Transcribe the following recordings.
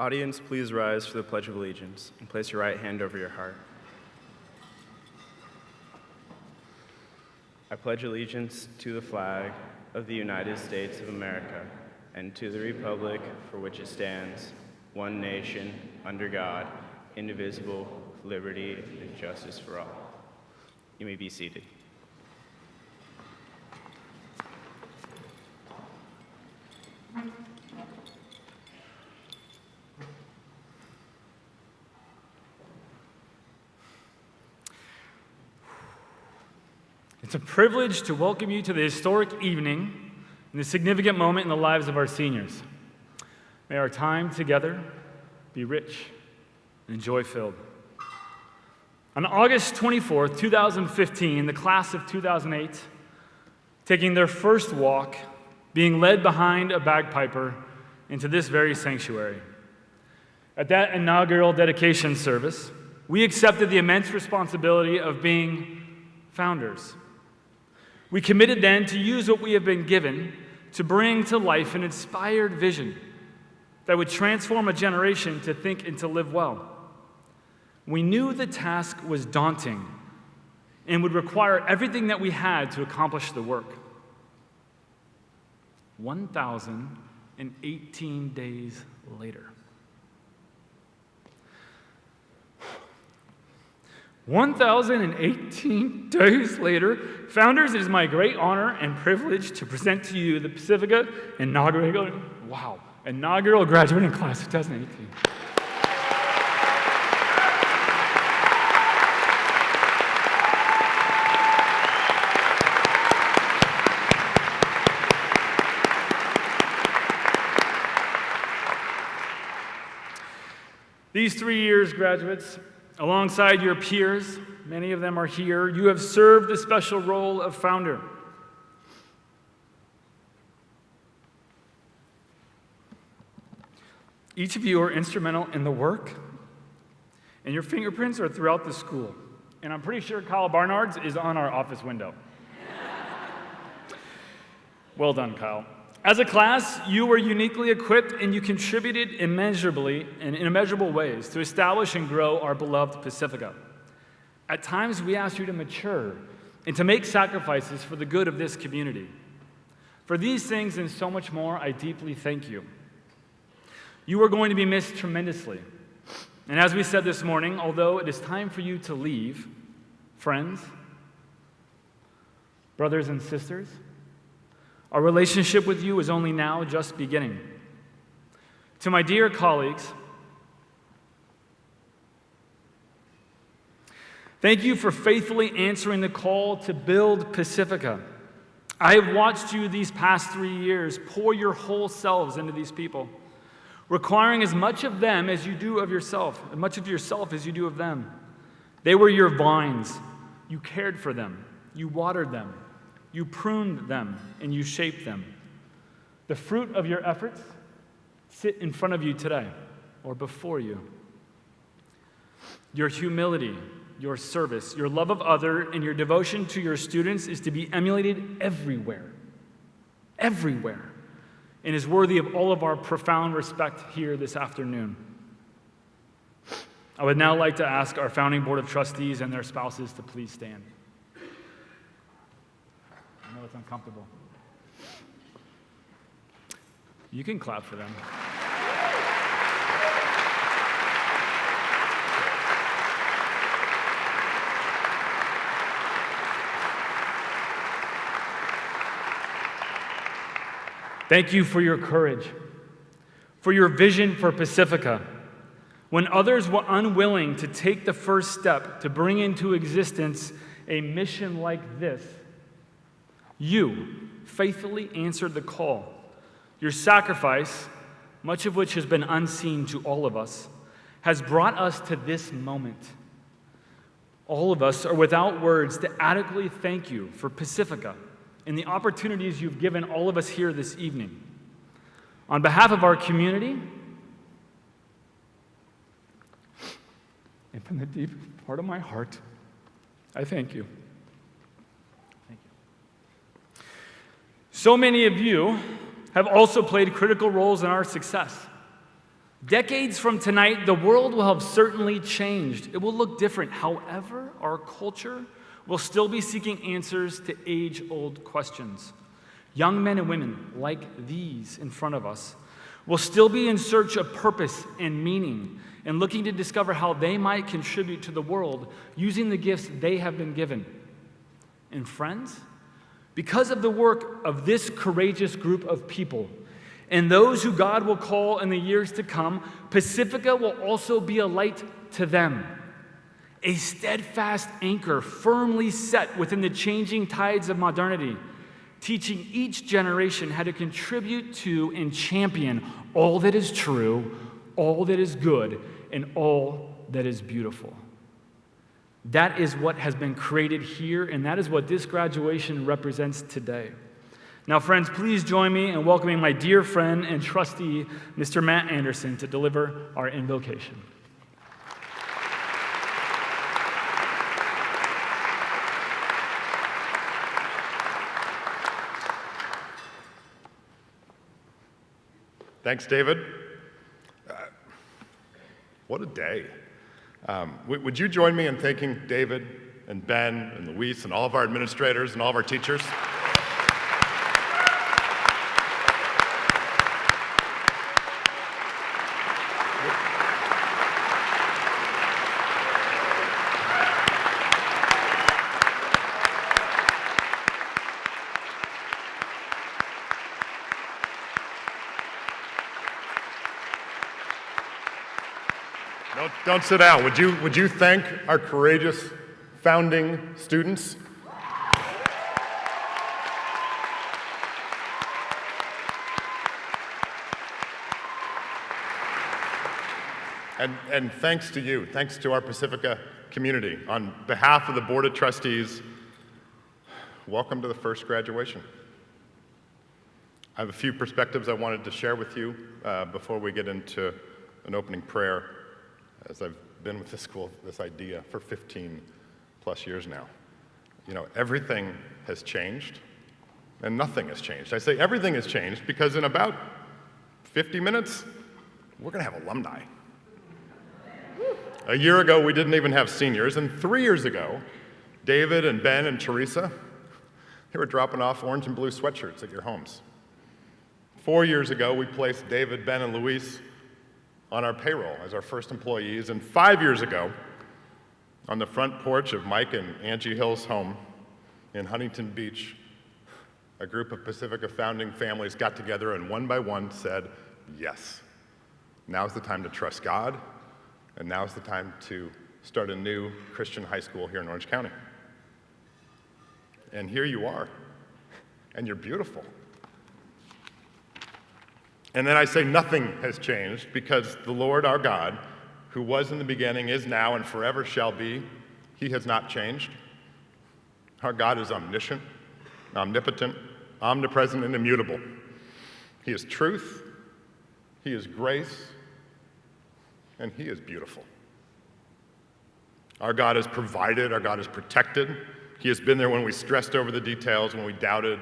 Audience, please rise for the Pledge of Allegiance and place your right hand over your heart. I pledge allegiance to the flag of the United States of America and to the republic for which it stands, one nation, under God, indivisible, with liberty and justice for all. You may be seated. It's a privilege to welcome you to the historic evening and the significant moment in the lives of our seniors. May our time together be rich and joy-filled. On August 24th, 2015, the class of 2008, taking their first walk, being led behind a bagpiper into this very sanctuary. At that inaugural dedication service, we accepted the immense responsibility of being founders. We committed then to use what we have been given to bring to life an inspired vision that would transform a generation to think and to live well. We knew the task was daunting and would require everything that we had to accomplish the work. 1,018 days later. 1,018 days later, Founders, it is my great honor and privilege to present to you the Pacifica inaugural graduating class of 2018. These 3 years, graduates, alongside your peers, many of them are here, you have served the special role of founder. Each of you are instrumental in the work, and your fingerprints are throughout the school. And I'm pretty sure Kyle Barnard's is on our office window. Well done, Kyle. As a class, you were uniquely equipped and you contributed immeasurably and in immeasurable ways to establish and grow our beloved Pacifica. At times, we asked you to mature and to make sacrifices for the good of this community. For these things and so much more, I deeply thank you. You are going to be missed tremendously. And as we said this morning, although it is time for you to leave, friends, brothers and sisters, our relationship with you is only now just beginning. To my dear colleagues, thank you for faithfully answering the call to build Pacifica. I have watched you these past 3 years pour your whole selves into these people, requiring as much of them as you do of yourself, as much of yourself as you do of them. They were your vines. You cared for them. You watered them. You pruned them, and you shaped them. The fruit of your efforts sit in front of you today, or before you. Your humility, your service, your love of others, and your devotion to your students is to be emulated everywhere, and is worthy of all of our profound respect here this afternoon. I would now like to ask our founding board of trustees and their spouses to please stand. I know it's uncomfortable. You can clap for them. Thank you for your courage, for your vision for Pacifica. When others were unwilling to take the first step to bring into existence a mission like this, you faithfully answered the call. Your sacrifice, much of which has been unseen to all of us, has brought us to this moment. All of us are without words to adequately thank you for Pacifica and the opportunities you've given all of us here this evening. On behalf of our community, and from the deep part of my heart, I thank you. Thank you. So many of you have also played critical roles in our success. Decades from tonight, the world will have certainly changed. It will look different. However, our culture will still be seeking answers to age-old questions. Young men and women like these in front of us will still be in search of purpose and meaning and looking to discover how they might contribute to the world using the gifts they have been given. And friends, because of the work of this courageous group of people and those who God will call in the years to come, Pacifica will also be a light to them, a steadfast anchor firmly set within the changing tides of modernity, teaching each generation how to contribute to and champion all that is true, all that is good, and all that is beautiful. That is what has been created here, and that is what this graduation represents today. Now, friends, please join me in welcoming my dear friend and trustee, Mr. Matt Anderson, to deliver our invocation. Thanks, David. What a day. Would you join me in thanking David and Ben and Luis and all of our administrators and all of our teachers? Don't sit down. Would you thank our courageous founding students? And thanks to you, thanks to our Pacifica community. On behalf of the Board of Trustees, welcome to the first graduation. I have a few perspectives I wanted to share with you before we get into an opening prayer, as I've been with this school, this idea for 15 plus years now. You know, everything has changed and nothing has changed. I say everything has changed because in about 50 minutes, we're gonna have alumni. A year ago, we didn't even have seniors, and 3 years ago, David and Ben and Teresa, they were dropping off orange and blue sweatshirts at your homes. 4 years ago, we placed David, Ben, and Luis on our payroll as our first employees, and 5 years ago, on the front porch of Mike and Angie Hill's home in Huntington Beach, a group of Pacifica founding families got together and one by one said, yes, now's the time to trust God, and now's the time to start a new Christian high school here in Orange County. And here you are, and you're beautiful. And then I say nothing has changed because the Lord our God, who was in the beginning, is now, and forever shall be, he has not changed. Our God is omniscient, omnipotent, omnipresent, and immutable. He is truth, he is grace, and he is beautiful. Our God has provided, our God has protected. He has been there when we stressed over the details, when we doubted,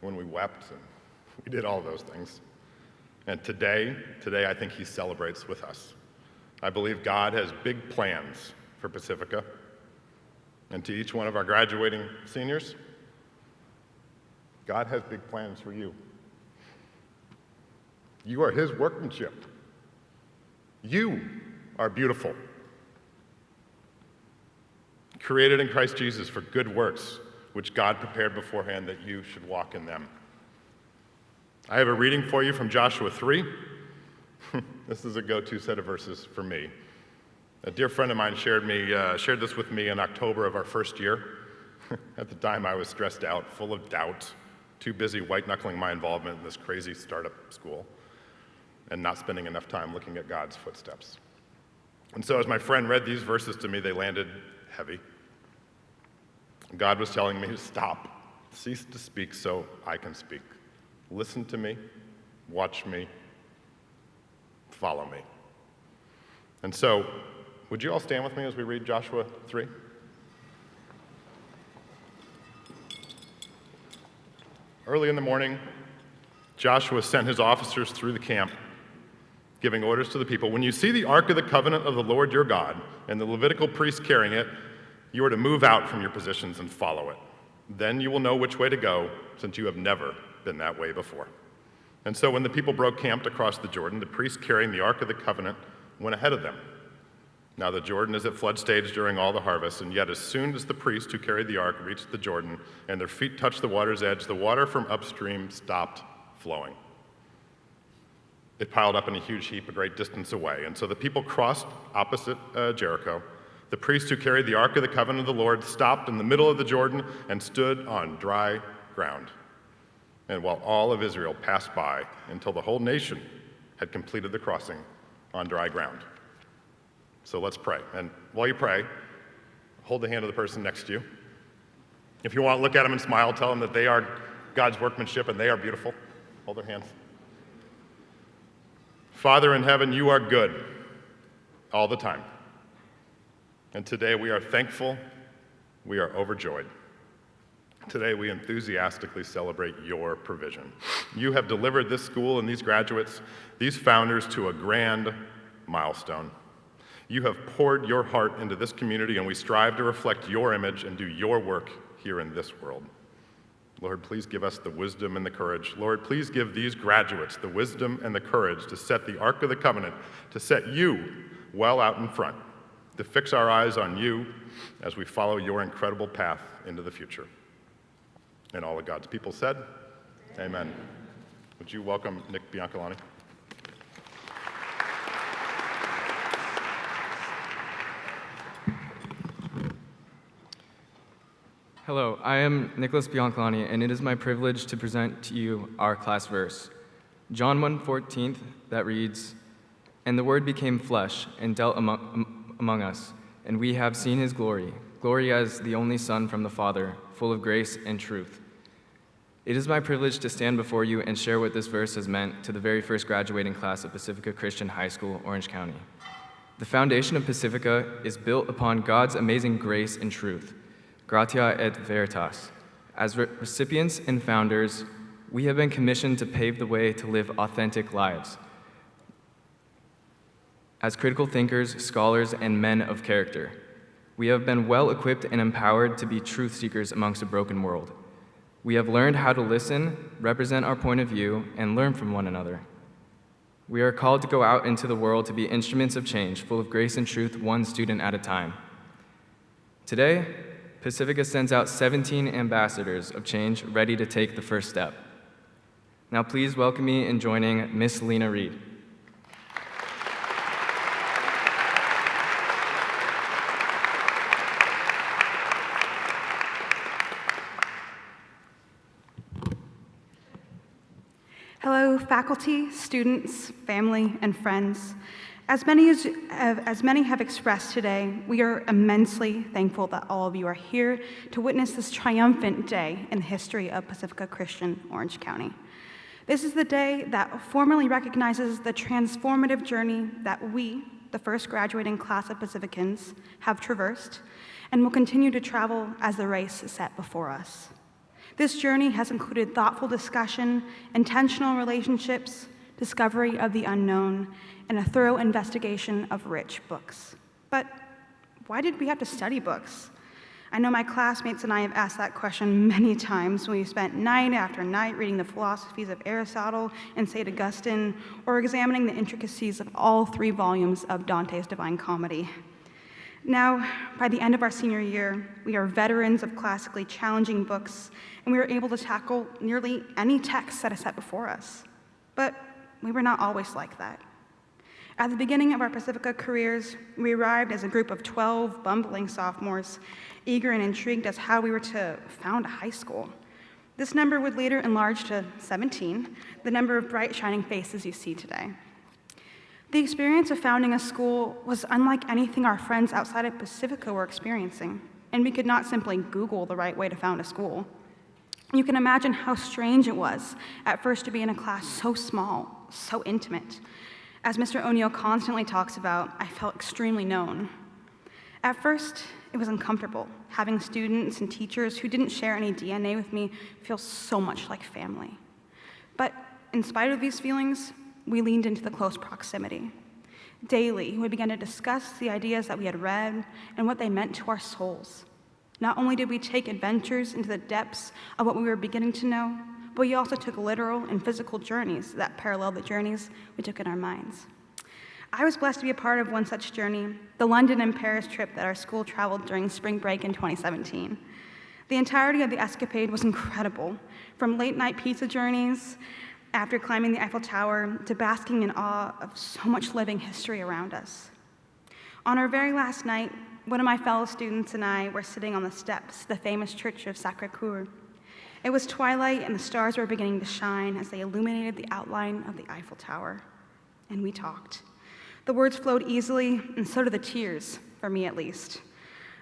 when we wept, and we did all those things. And today I think he celebrates with us. I believe God has big plans for Pacifica. And to each one of our graduating seniors, God has big plans for you. You are his workmanship. You are beautiful. Created in Christ Jesus for good works, which God prepared beforehand that you should walk in them. I have a reading for you from Joshua 3. This is a go-to set of verses for me. A dear friend of mine shared this with me in October of our first year. At the time, I was stressed out, full of doubt, too busy white-knuckling my involvement in this crazy startup school, and not spending enough time looking at God's footsteps. And so as my friend read these verses to me, they landed heavy. God was telling me to stop, cease to speak so I can speak. Listen to me, watch me, follow me. And so, would you all stand with me as we read Joshua 3? Early in the morning, Joshua sent his officers through the camp. giving orders to the people, "When you see the Ark of the Covenant of the Lord your God and the Levitical priests carrying it, you are to move out from your positions and follow it. Then you will know which way to go, since you have never been that way before." And so when the people broke camp across the Jordan, the priests carrying the Ark of the Covenant went ahead of them. Now the Jordan is at flood stage during all the harvest, and yet as soon as the priests who carried the ark reached the Jordan and their feet touched the water's edge, the water from upstream stopped flowing. It piled up in a huge heap a great distance away, and so the people crossed opposite Jericho. The priests who carried the Ark of the Covenant of the Lord stopped in the middle of the Jordan and stood on dry ground. And while all of Israel passed by until the whole nation had completed the crossing on dry ground. So let's pray. And while you pray, hold the hand of the person next to you. If you want to look at them and smile, tell them that they are God's workmanship and they are beautiful. Hold their hands. Father in heaven, you are good all the time. And today we are thankful, we are overjoyed. Today we enthusiastically celebrate your provision. You have delivered this school and these graduates, these founders, to a grand milestone. You have poured your heart into this community, and we strive to reflect your image and do your work here in this world. Lord, please give us the wisdom and the courage. Lord, please give these graduates the wisdom and the courage to set the Ark of the Covenant, to set you well out in front, to fix our eyes on you as we follow your incredible path into the future. And all of God's people said, Amen. Would you welcome Nick Biancalani? Hello, I am Nicholas Biancalani, and it is my privilege to present to you our class verse. John 1:14, that reads, "And the Word became flesh and dealt among us, and we have seen his glory, glory as the only Son from the Father, full of grace and truth." It is my privilege to stand before you and share what this verse has meant to the very first graduating class of Pacifica Christian High School, Orange County. The foundation of Pacifica is built upon God's amazing grace and truth. Gratia et veritas. As recipients and founders, we have been commissioned to pave the way to live authentic lives. As critical thinkers, scholars, and men of character, we have been well equipped and empowered to be truth seekers amongst a broken world. We have learned how to listen, represent our point of view, and learn from one another. We are called to go out into the world to be instruments of change, full of grace and truth, one student at a time. Today, Pacifica sends out 17 ambassadors of change ready to take the first step. Now please welcome me in joining Miss Lena Reed. Hello, faculty, students, family, and friends. As many have expressed today, we are immensely thankful that all of you are here to witness this triumphant day in the history of Pacifica Christian Orange County. This is the day that formally recognizes the transformative journey that we, the first graduating class of Pacificans, have traversed and will continue to travel as the race is set before us. This journey has included thoughtful discussion, intentional relationships, discovery of the unknown, and a thorough investigation of rich books. But why did we have to study books? I know my classmates and I have asked that question many times when we spent night after night reading the philosophies of Aristotle and St. Augustine, or examining the intricacies of all 3 volumes of Dante's Divine Comedy. Now, by the end of our senior year, we are veterans of classically challenging books, and we are able to tackle nearly any text that is set before us. But we were not always like that. At the beginning of our Pacifica careers, we arrived as a group of 12 bumbling sophomores, eager and intrigued as how we were to found a high school. This number would later enlarge to 17, the number of bright, shining faces you see today. The experience of founding a school was unlike anything our friends outside of Pacifica were experiencing, and we could not simply Google the right way to found a school. You can imagine how strange it was at first to be in a class so small, so intimate. As Mr. O'Neill constantly talks about, I felt extremely known. At first, it was uncomfortable, having students and teachers who didn't share any DNA with me feel so much like family. But in spite of these feelings, we leaned into the close proximity. Daily, we began to discuss the ideas that we had read and what they meant to our souls. Not only did we take adventures into the depths of what we were beginning to know, but we also took literal and physical journeys that paralleled the journeys we took in our minds. I was blessed to be a part of one such journey, the London and Paris trip that our school traveled during spring break in 2017. The entirety of the escapade was incredible, from late-night pizza journeys after climbing the Eiffel Tower to basking in awe of so much living history around us. On our very last night, one of my fellow students and I were sitting on the steps of the famous church of Sacré-Cœur. It was twilight and the stars were beginning to shine as they illuminated the outline of the Eiffel Tower. And we talked. The words flowed easily, and so did the tears, for me at least.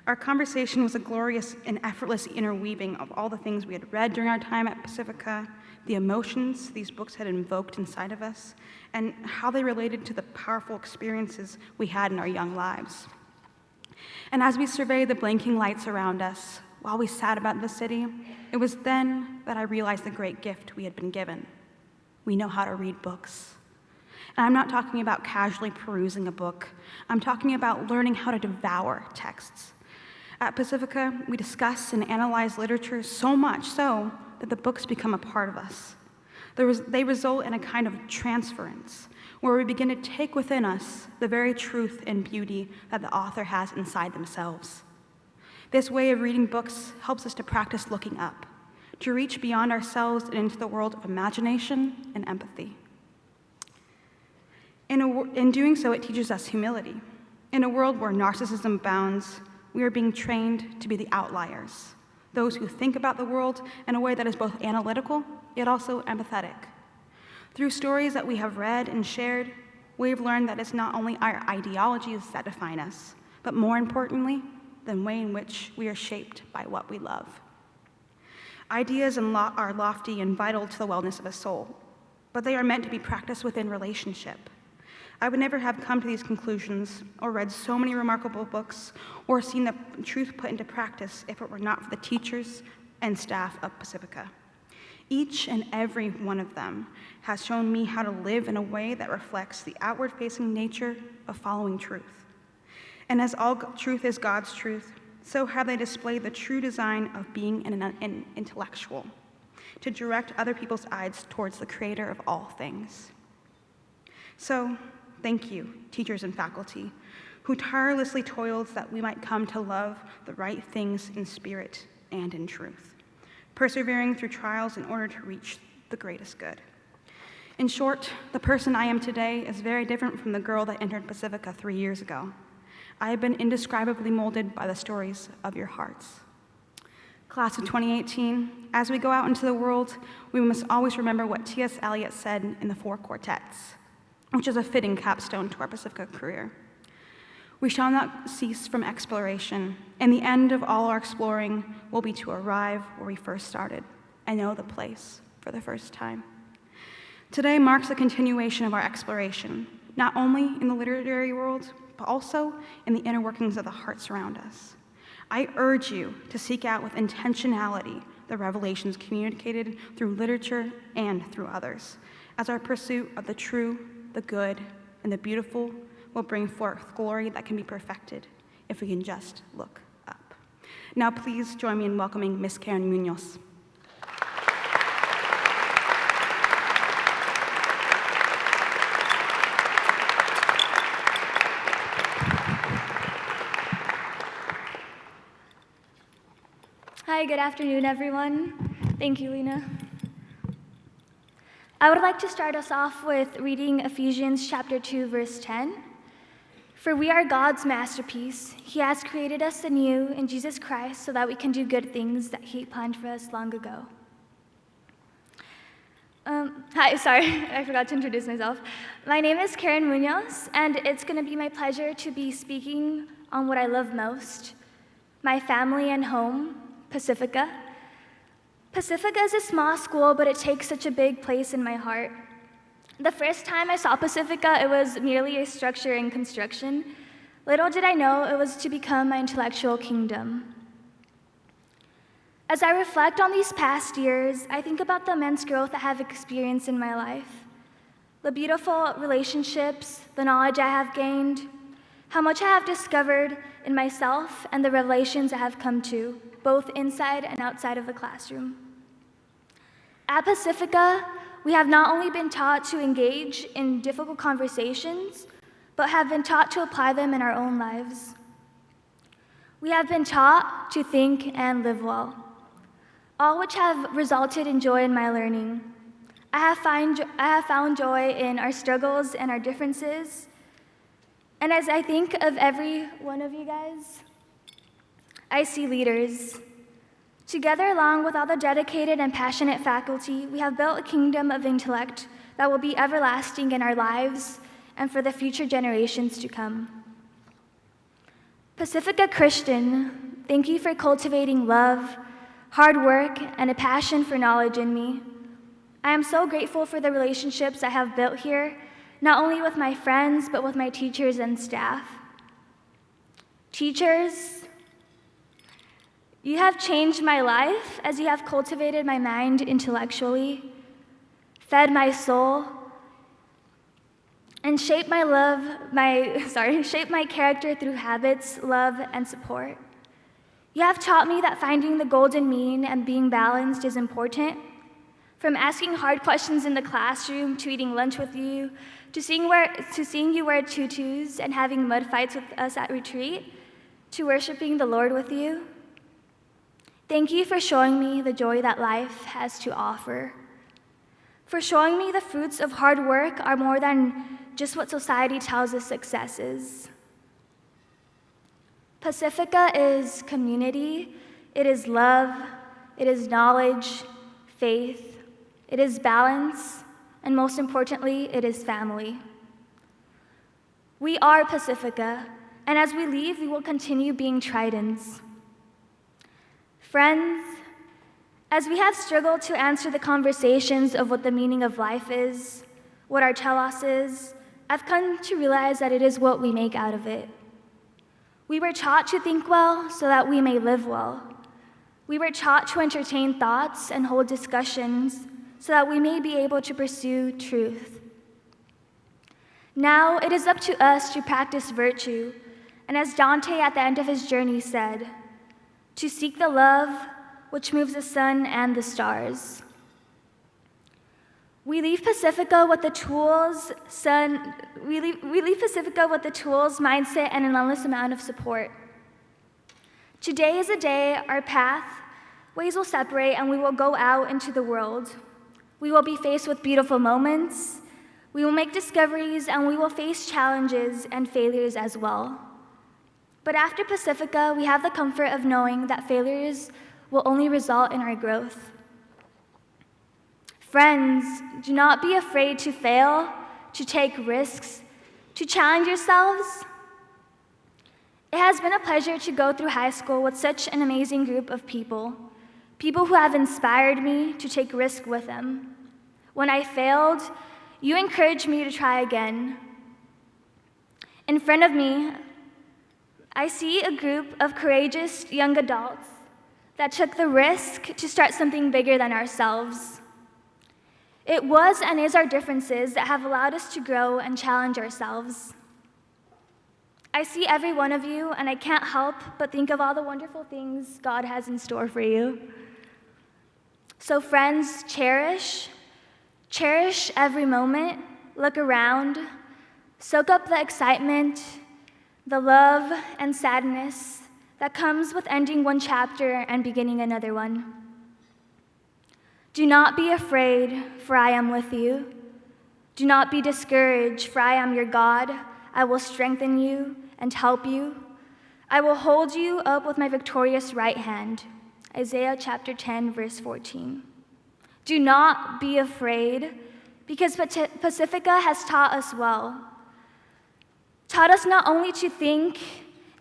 Our conversation was a glorious and effortless interweaving of all the things we had read during our time at Pacifica, the emotions these books had invoked inside of us, and how they related to the powerful experiences we had in our young lives. And as we surveyed the blinking lights around us, while we sat about the city, it was then that I realized the great gift we had been given. We know how to read books. And I'm not talking about casually perusing a book. I'm talking about learning how to devour texts. At Pacifica, we discuss and analyze literature so much so that the books become a part of us. They result in a kind of transference, where we begin to take within us the very truth and beauty that the author has inside themselves. This way of reading books helps us to practice looking up, to reach beyond ourselves and into the world of imagination and empathy. In doing so, it teaches us humility. In a world where narcissism abounds, we are being trained to be the outliers, those who think about the world in a way that is both analytical, yet also empathetic. Through stories that we have read and shared, we have learned that it's not only our ideologies that define us, but more importantly, the way in which we are shaped by what we love. Ideas are lofty and vital to the wellness of a soul, but they are meant to be practiced within relationship. I would never have come to these conclusions or read so many remarkable books or seen the truth put into practice if it were not for the teachers and staff of Pacifica. Each and every one of them has shown me how to live in a way that reflects the outward-facing nature of following truth. And as all truth is God's truth, so have they displayed the true design of being an intellectual, to direct other people's eyes towards the creator of all things. So, thank you, teachers and faculty, who tirelessly toiled that we might come to love the right things in spirit and in truth, persevering through trials in order to reach the greatest good. In short, the person I am today is very different from the girl that entered Pacifica 3 years ago. I have been indescribably molded by the stories of your hearts. Class of 2018, as we go out into the world, we must always remember what T.S. Eliot said in the Four Quartets, which is a fitting capstone to our Pacifica career. We shall not cease from exploration, and the end of all our exploring will be to arrive where we first started and know the place for the first time. Today marks a continuation of our exploration, not only in the literary world, but also in the inner workings of the hearts around us. I urge you to seek out with intentionality the revelations communicated through literature and through others, as our pursuit of the true, the good, and the beautiful will bring forth glory that can be perfected if we can just look up. Now please join me in welcoming Miss Karen Munoz. Hi, good afternoon, everyone. Thank you, Lena. I would like to start us off with reading Ephesians chapter 2, verse 10. For we are God's masterpiece. He has created us anew in Jesus Christ so that we can do good things that He planned for us long ago. Hi, sorry, I forgot to introduce myself. My name is Karen Munoz, and it's going to be my pleasure to be speaking on what I love most, my family and home, Pacifica. Pacifica is a small school, but it takes such a big place in my heart. The first time I saw Pacifica, it was merely a structure in construction. Little did I know it was to become my intellectual kingdom. As I reflect on these past years, I think about the immense growth I have experienced in my life. the beautiful relationships, the knowledge I have gained, how much I have discovered in myself, and the revelations I have come to, both inside and outside of the classroom. At Pacifica, we have not only been taught to engage in difficult conversations, but have been taught to apply them in our own lives. We have been taught to think and live well, all which have resulted in joy in my learning. I have found joy in our struggles and our differences. And as I think of every one of you guys, I see leaders. Together, along with all the dedicated and passionate faculty, we have built a kingdom of intellect that will be everlasting in our lives and for the future generations to come. Pacifica Christian, thank you for cultivating love, hard work, and a passion for knowledge in me. I am so grateful for the relationships I have built here, not only with my friends, but with my teachers and staff. Teachers, you have changed my life as you have cultivated my mind intellectually, fed my soul, and shaped my character through habits, love, and support. You have taught me that finding the golden mean and being balanced is important. From asking hard questions in the classroom to eating lunch with you, to seeing you wear tutus and having mud fights with us at retreat, to worshiping the Lord with you. Thank you for showing me the joy that life has to offer. For showing me the fruits of hard work are more than just what society tells us success is. Pacifica is community, it is love, it is knowledge, faith, it is balance, and most importantly, it is family. We are Pacifica, and as we leave, we will continue being tridents. Friends, as we have struggled to answer the conversations of what the meaning of life is, what our telos is, I've come to realize that it is what we make out of it. We were taught to think well so that we may live well. We were taught to entertain thoughts and hold discussions so that we may be able to pursue truth. Now it is up to us to practice virtue, and as Dante at the end of his journey said, to seek the love which moves the sun and the stars. We leave Pacifica with the tools, mindset, and an endless amount of support. Today is a day our pathways will separate and we will go out into the world. We will be faced with beautiful moments, we will make discoveries, and we will face challenges and failures as well. But after Pacifica, we have the comfort of knowing that failures will only result in our growth. Friends, do not be afraid to fail, to take risks, to challenge yourselves. It has been a pleasure to go through high school with such an amazing group of people who have inspired me to take risks with them. When I failed, you encouraged me to try again. In front of me, I see a group of courageous young adults that took the risk to start something bigger than ourselves. It was and is our differences that have allowed us to grow and challenge ourselves. I see every one of you, and I can't help but think of all the wonderful things God has in store for you. So friends, cherish every moment, look around, soak up the excitement, the love and sadness that comes with ending one chapter and beginning another one. Do not be afraid, for I am with you. Do not be discouraged, for I am your God. I will strengthen you and help you. I will hold you up with my victorious right hand. Isaiah chapter 10, verse 14. Do not be afraid, because Pacifica has taught us well. Taught us not only to think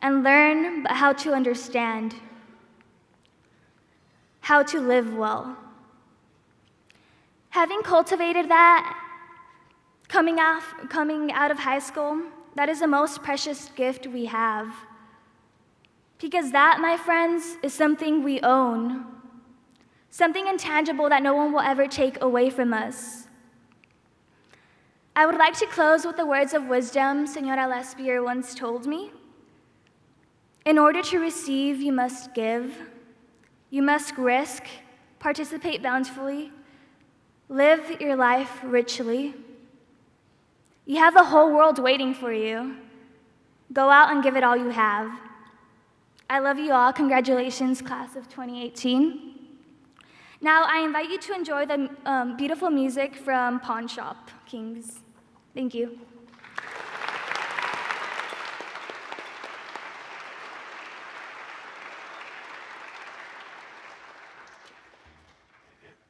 and learn, but how to understand, how to live well. Having cultivated that, coming out of high school, that is the most precious gift we have. Because that, my friends, is something we own, something intangible that no one will ever take away from us. I would like to close with the words of wisdom Senora Lespier once told me. In order to receive, you must give. You must risk, participate bountifully, live your life richly. You have the whole world waiting for you. Go out and give it all you have. I love you all. Congratulations, class of 2018. Now, I invite you to enjoy the beautiful music from Pawn Shop Kings. Thank you.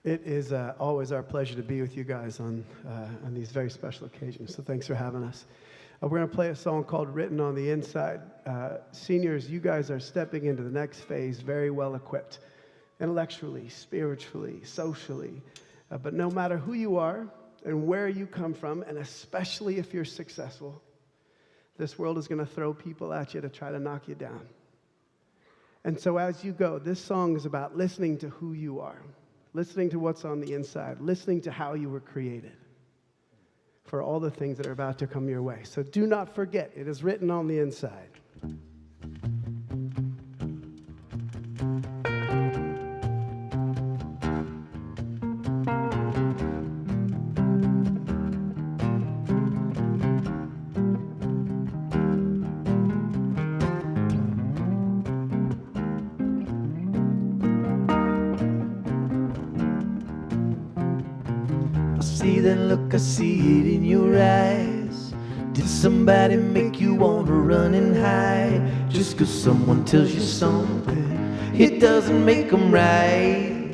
It is always our pleasure to be with you guys on these very special occasions, so thanks for having us. We're going to play a song called Written on the Inside. Seniors, you guys are stepping into the next phase very well equipped, intellectually, spiritually, socially. But no matter who you are and where you come from, and especially if you're successful, this world is going to throw people at you to try to knock you down. And so as you go, this song is about listening to who you are, listening to what's on the inside, listening to how you were created for all the things that are about to come your way. So do not forget, it is written on the inside. See that look, I see it in your eyes. Did somebody make you wanna run and hide? Just 'cause someone tells you something, it doesn't make them right.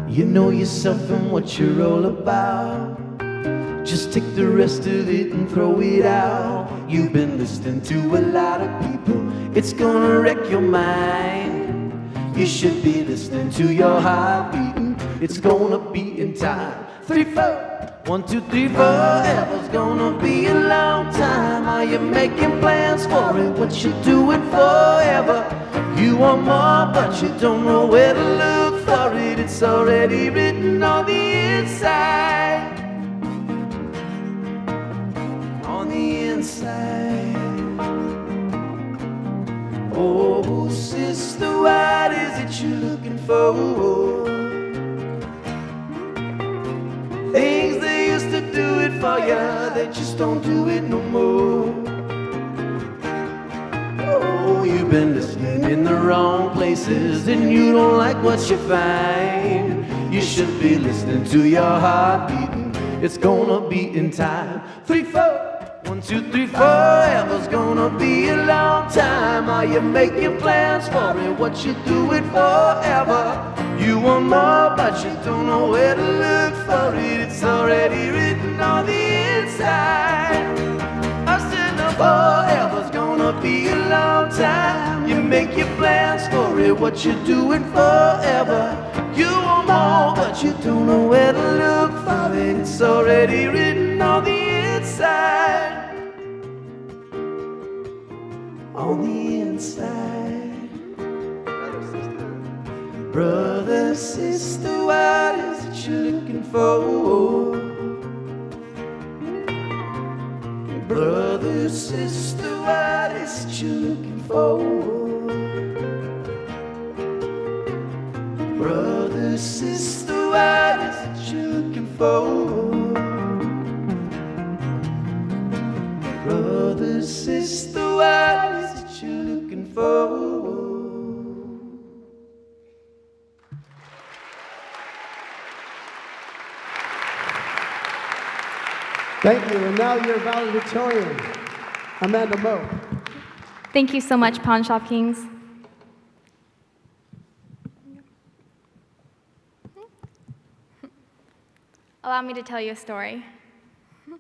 You know yourself and what you're all about. Just take the rest of it and throw it out. You've been listening to a lot of people, it's gonna wreck your mind. You should be listening to your heart beating, it's gonna be in time. 3, 4, 1, 2, 3, 4. Ever's gonna be a long time. Are you making plans for it? What you doing forever? You want more, but you don't know where to look for it. It's already written on the inside. On the inside. Oh, sister, what is it you're looking for? Things they used to do it for you, they just don't do it no more. Oh, you've been listening in the wrong places and you don't like what you find. You should be listening to your heart beating, it's gonna be in time. 3, 4. 1, 2, 3, 4. Ever's gonna be a long time. Are you making plans for it? What you doing forever? You want more, but you don't know where to look for it. It's already written on the inside. I said no, forever's gonna be a long time. You make your plans for it. What you doing forever? You want more, but you don't know where to look for it. It's already written on the inside. On the inside. Brother, sister, what is it you're looking for? Brother, sister, what is it you're looking for? Brother, sister, what is it you're looking for? Brother, sister, what is it you're looking for? Thank you, and now your valedictorian, Amanda Moe. Thank you so much, Pawn Shop Kings. Allow me to tell you a story. Here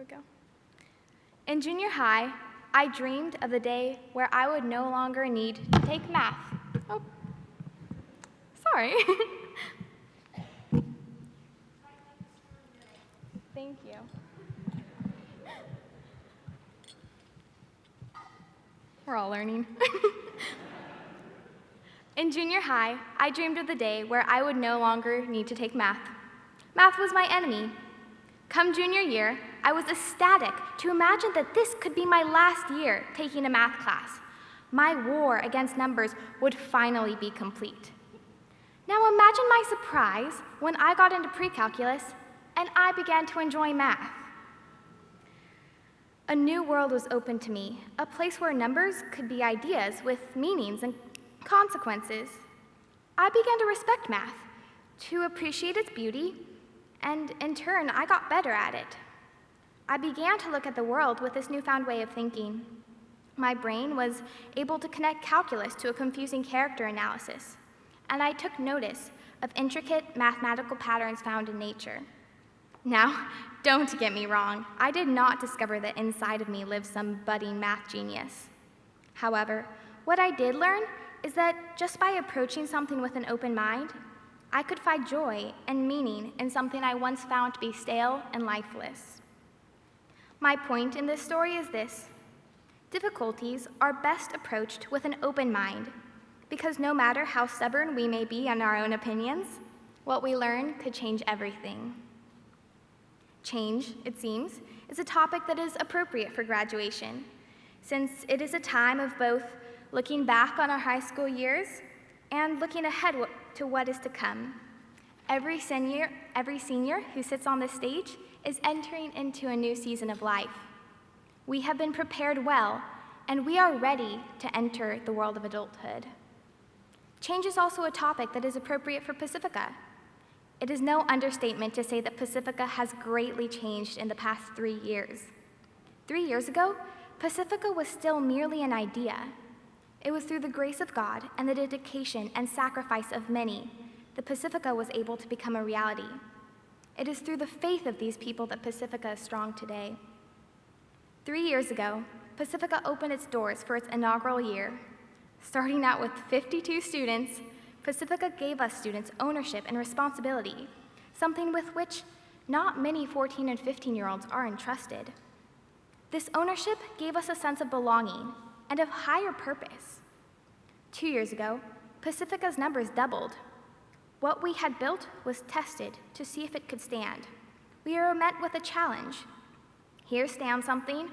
we go. In junior high, I dreamed of the day where I would no longer need to take math. Oh, sorry. Thank you. We're all learning. In junior high, I dreamed of the day where I would no longer need to take math. Math was my enemy. Come junior year, I was ecstatic to imagine that this could be my last year taking a math class. My war against numbers would finally be complete. Now imagine my surprise when I got into pre-calculus and I began to enjoy math. A new world was open to me, a place where numbers could be ideas with meanings and consequences. I began to respect math, to appreciate its beauty, and in turn, I got better at it. I began to look at the world with this newfound way of thinking. My brain was able to connect calculus to a confusing character analysis, and I took notice of intricate mathematical patterns found in nature. Now, don't get me wrong, I did not discover that inside of me lived some budding math genius. However, what I did learn is that just by approaching something with an open mind, I could find joy and meaning in something I once found to be stale and lifeless. My point in this story is this: difficulties are best approached with an open mind, because no matter how stubborn we may be in our own opinions, what we learn could change everything. Change, it seems, is a topic that is appropriate for graduation, since it is a time of both looking back on our high school years and looking ahead to what is to come. Every senior who sits on this stage is entering into a new season of life. We have been prepared well, and we are ready to enter the world of adulthood. Change is also a topic that is appropriate for Pacifica. It is no understatement to say that Pacifica has greatly changed in the past 3 years. 3 years ago, Pacifica was still merely an idea. It was through the grace of God and the dedication and sacrifice of many that Pacifica was able to become a reality. It is through the faith of these people that Pacifica is strong today. 3 years ago, Pacifica opened its doors for its inaugural year. Starting out with 52 students, Pacifica gave us students ownership and responsibility, something with which not many 14 and 15-year-olds are entrusted. This ownership gave us a sense of belonging and of higher purpose. 2 years ago, Pacifica's numbers doubled. What we had built was tested to see if it could stand. We were met with a challenge. Here stands something.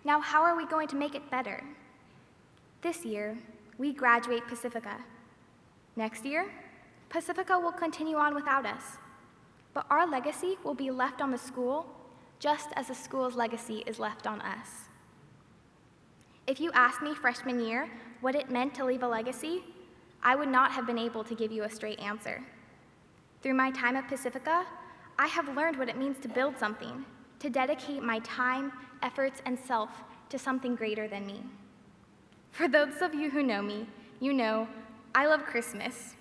Now how are we going to make it better? This year, we graduate Pacifica. Next year, Pacifica will continue on without us, but our legacy will be left on the school just as the school's legacy is left on us. If you asked me freshman year what it meant to leave a legacy, I would not have been able to give you a straight answer. Through my time at Pacifica, I have learned what it means to build something, to dedicate my time, efforts, and self to something greater than me. For those of you who know me, you know I love Christmas.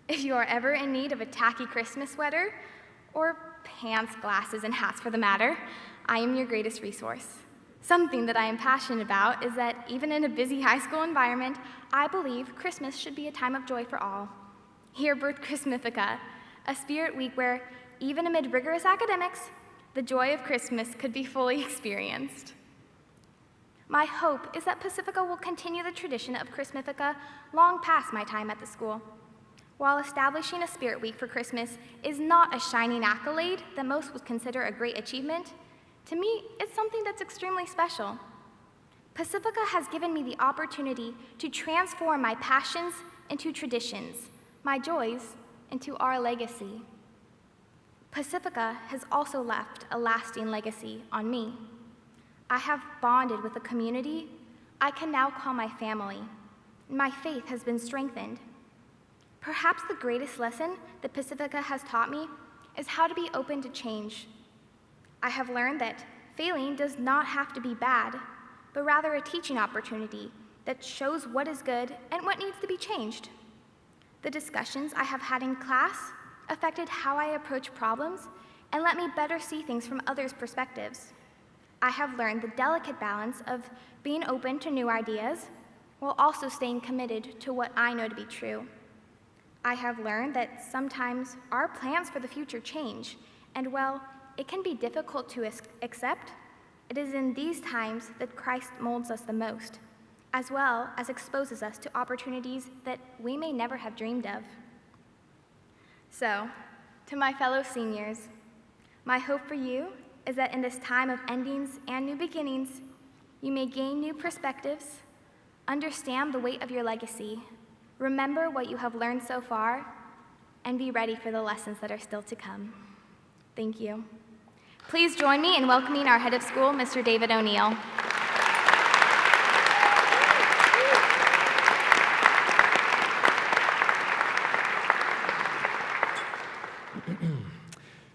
If you are ever in need of a tacky Christmas sweater, or pants, glasses, and hats for the matter, I am your greatest resource. Something that I am passionate about is that even in a busy high school environment, I believe Christmas should be a time of joy for all. Here birthed Chrismifica, a spirit week where, even amid rigorous academics, the joy of Christmas could be fully experienced. My hope is that Pacifica will continue the tradition of Chrismifica long past my time at the school. While establishing a spirit week for Christmas is not a shining accolade that most would consider a great achievement, to me, it's something that's extremely special. Pacifica has given me the opportunity to transform my passions into traditions, my joys into our legacy. Pacifica has also left a lasting legacy on me. I have bonded with a community I can now call my family. My faith has been strengthened. Perhaps the greatest lesson that Pacifica has taught me is how to be open to change. I have learned that failing does not have to be bad, but rather a teaching opportunity that shows what is good and what needs to be changed. The discussions I have had in class affected how I approach problems and let me better see things from others' perspectives. I have learned the delicate balance of being open to new ideas while also staying committed to what I know to be true. I have learned that sometimes our plans for the future change, and while it can be difficult to accept, it is in these times that Christ molds us the most. as well as exposes us to opportunities that we may never have dreamed of. So, to my fellow seniors, my hope for you is that in this time of endings and new beginnings, you may gain new perspectives, understand the weight of your legacy, remember what you have learned so far, and be ready for the lessons that are still to come. Thank you. Please join me in welcoming our head of school, Mr. David O'Neill.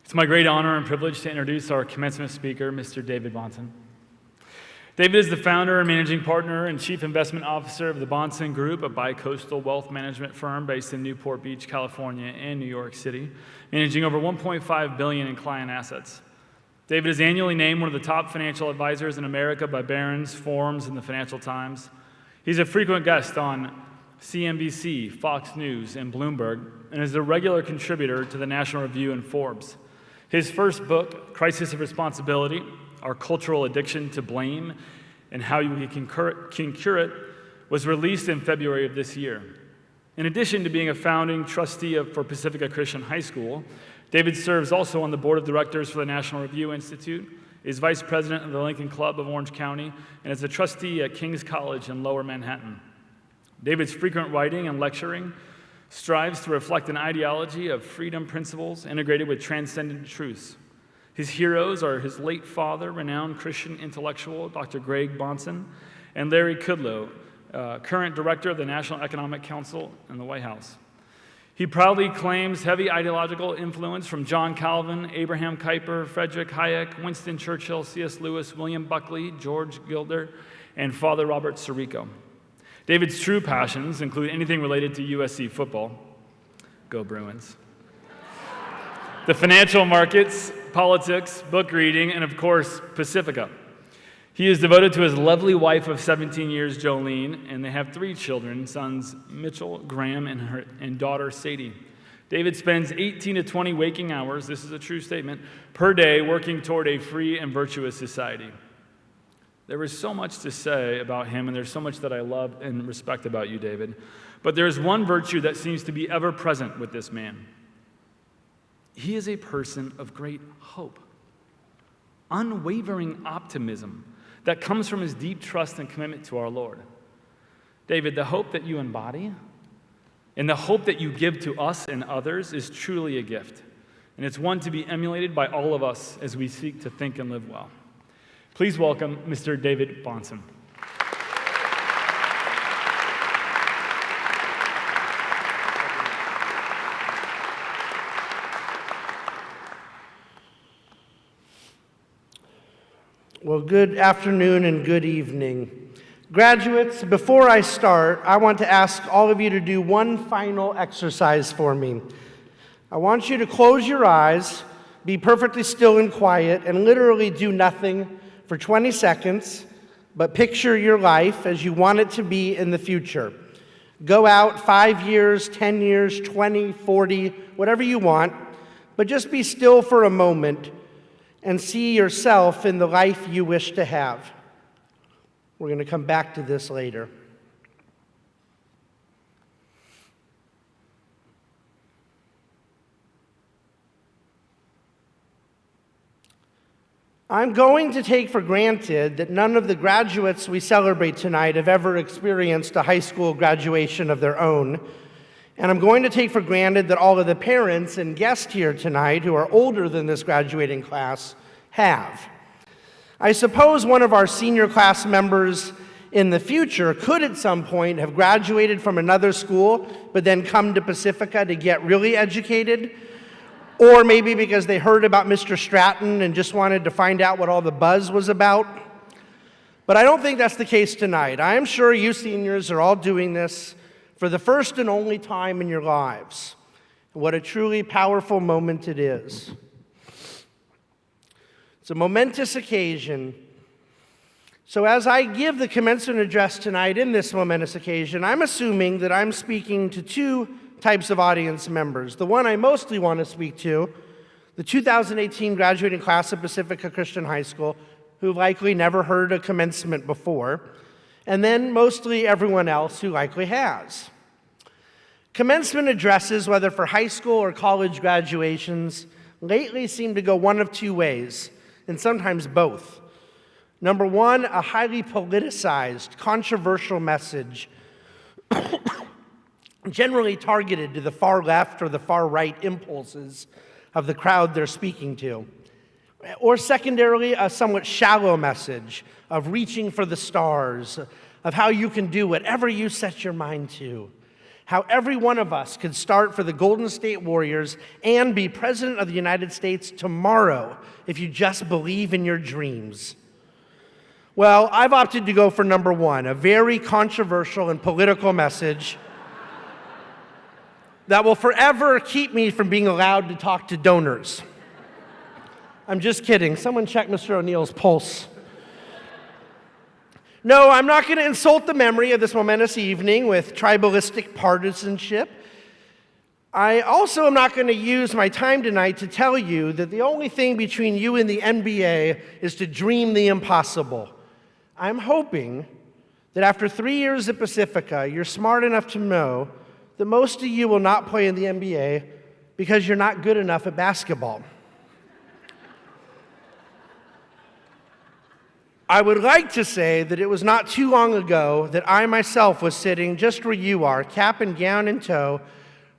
It's my great honor and privilege to introduce our commencement speaker, Mr. David Bonson. David is the founder and managing partner and chief investment officer of the Bonson Group, a bi-coastal wealth management firm based in Newport Beach, California, and New York City, managing over $1.5 billion in client assets. David is annually named one of the top financial advisors in America by Barron's, Forbes, and the Financial Times. He's a frequent guest on CNBC, Fox News, and Bloomberg, and is a regular contributor to the National Review and Forbes. His first book, Crisis of Responsibility, Our Cultural Addiction to Blame and How We Can Cure It, was released in February of this year. In addition to being a founding trustee for Pacifica Christian High School, David serves also on the board of directors for the National Review Institute, is vice president of the Lincoln Club of Orange County, and is a trustee at King's College in Lower Manhattan. David's frequent writing and lecturing strives to reflect an ideology of freedom principles integrated with transcendent truths. His heroes are his late father, renowned Christian intellectual Dr. Greg Bonson, and Larry Kudlow, current director of the National Economic Council in the White House. He proudly claims heavy ideological influence from John Calvin, Abraham Kuyper, Friedrich Hayek, Winston Churchill, C.S. Lewis, William Buckley, George Gilder, and Father Robert Sirico. David's true passions include anything related to USC football, go Bruins, the financial markets, politics, book reading, and of course, Pacifica. He is devoted to his lovely wife of 17 years, Jolene, and they have 3 children, sons Mitchell, Graham, and daughter Sadie. David spends 18 to 20 waking hours, this is a true statement, per day working toward a free and virtuous society. There is so much to say about him, and there's so much that I love and respect about you, David. But there is one virtue that seems to be ever present with this man. He is a person of great hope, unwavering optimism that comes from his deep trust and commitment to our Lord. David, the hope that you embody and the hope that you give to us and others is truly a gift, and it's one to be emulated by all of us as we seek to think and live well. Please welcome Mr. David Bonson. Well, good afternoon and good evening. Graduates, before I start, I want to ask all of you to do one final exercise for me. I want you to close your eyes, be perfectly still and quiet, and literally do nothing for 20 seconds, but picture your life as you want it to be in the future. Go out 5 years, 10 years, 20, 40, whatever you want, but just be still for a moment and see yourself in the life you wish to have. We're going to come back to this later. I'm going to take for granted that none of the graduates we celebrate tonight have ever experienced a high school graduation of their own. And I'm going to take for granted that all of the parents and guests here tonight who are older than this graduating class have. I suppose one of our senior class members in the future could at some point have graduated from another school, but then come to Pacifica to get really educated. Or maybe because they heard about Mr. Stratton and just wanted to find out what all the buzz was about. But I don't think that's the case tonight. I am sure you seniors are all doing this for the first and only time in your lives. What a truly powerful moment it is. It's a momentous occasion. So as I give the commencement address tonight in this momentous occasion, I'm assuming that I'm speaking to 2 types of audience members. The one I mostly want to speak to, the 2018 graduating class of Pacifica Christian High School, who likely never heard a commencement before. and then mostly everyone else who likely has. Commencement addresses, whether for high school or college graduations, lately seem to go one of two ways, and sometimes both. Number one, a highly politicized, controversial message, generally targeted to the far left or the far right impulses of the crowd they're speaking to. Or secondarily, a somewhat shallow message of reaching for the stars, of how you can do whatever you set your mind to, how every one of us could start for the Golden State Warriors and be President of the United States tomorrow if you just believe in your dreams. Well, I've opted to go for number one, a very controversial and political message that will forever keep me from being allowed to talk to donors. I'm just kidding. Someone check Mr. O'Neill's pulse. No, I'm not going to insult the memory of this momentous evening with tribalistic partisanship. I also am not going to use my time tonight to tell you that the only thing between you and the NBA is to dream the impossible. I'm hoping that after 3 years at Pacifica, you're smart enough to know that most of you will not play in the NBA because you're not good enough at basketball. I would like to say that it was not too long ago that I myself was sitting just where you are, cap and gown in tow,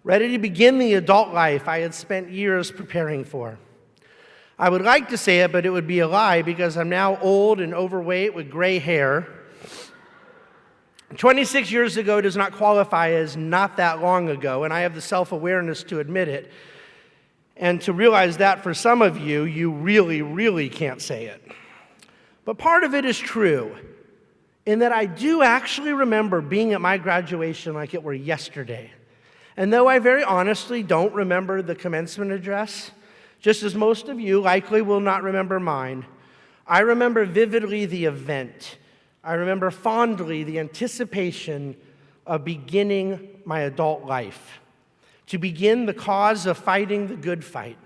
ready to begin the adult life I had spent years preparing for. I would like to say it, but it would be a lie because I'm now old and overweight with gray hair. 26 years ago does not qualify as not that long ago, and I have the self-awareness to admit it. And to realize that for some of you, you really, really can't say it. But part of it is true, in that I do actually remember being at my graduation like it were yesterday. And though I very honestly don't remember the commencement address, just as most of you likely will not remember mine, I remember vividly the event. I remember fondly the anticipation of beginning my adult life, to begin the cause of fighting the good fight.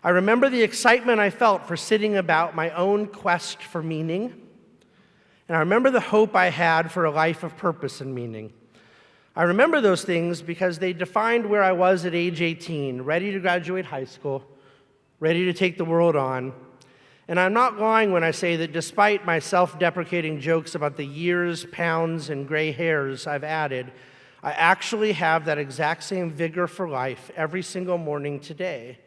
I remember the excitement I felt for sitting about my own quest for meaning, and I remember the hope I had for a life of purpose and meaning. I remember those things because they defined where I was at age 18, ready to graduate high school, ready to take the world on. And I'm not lying when I say that despite my self-deprecating jokes about the years, pounds, and gray hairs I've added, I actually have that exact same vigor for life every single morning today.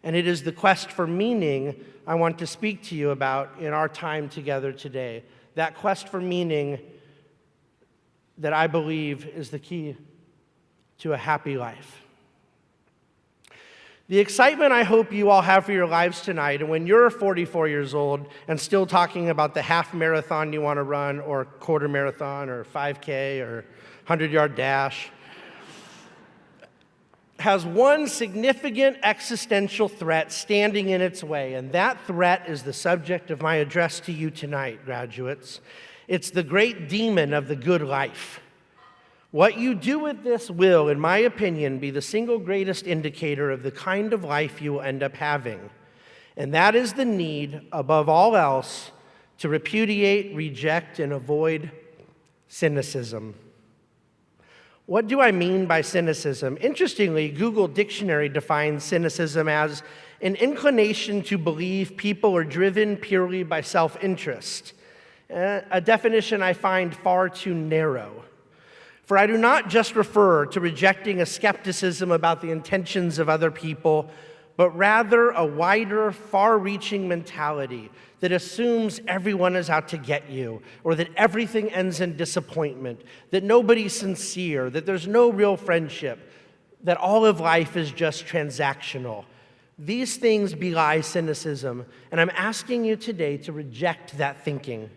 And it is the quest for meaning I want to speak to you about in our time together today. That quest for meaning that I believe is the key to a happy life. The excitement I hope you all have for your lives tonight, and when you're 44 years old and still talking about the half marathon you want to run, or quarter marathon, or 5K, or 100-yard dash, has one significant existential threat standing in its way, and that threat is the subject of my address to you tonight, graduates. It's the great demon of the good life. What you do with this will, in my opinion, be the single greatest indicator of the kind of life you will end up having, and that is the need, above all else, to repudiate, reject, and avoid cynicism. What do I mean by cynicism? Interestingly, Google Dictionary defines cynicism as an inclination to believe people are driven purely by self-interest, a definition I find far too narrow. For I do not just refer to rejecting a skepticism about the intentions of other people, but rather a wider, far-reaching mentality that assumes everyone is out to get you, or that everything ends in disappointment, that nobody's sincere, that there's no real friendship, that all of life is just transactional. These things belie cynicism, and I'm asking you today to reject that thinking.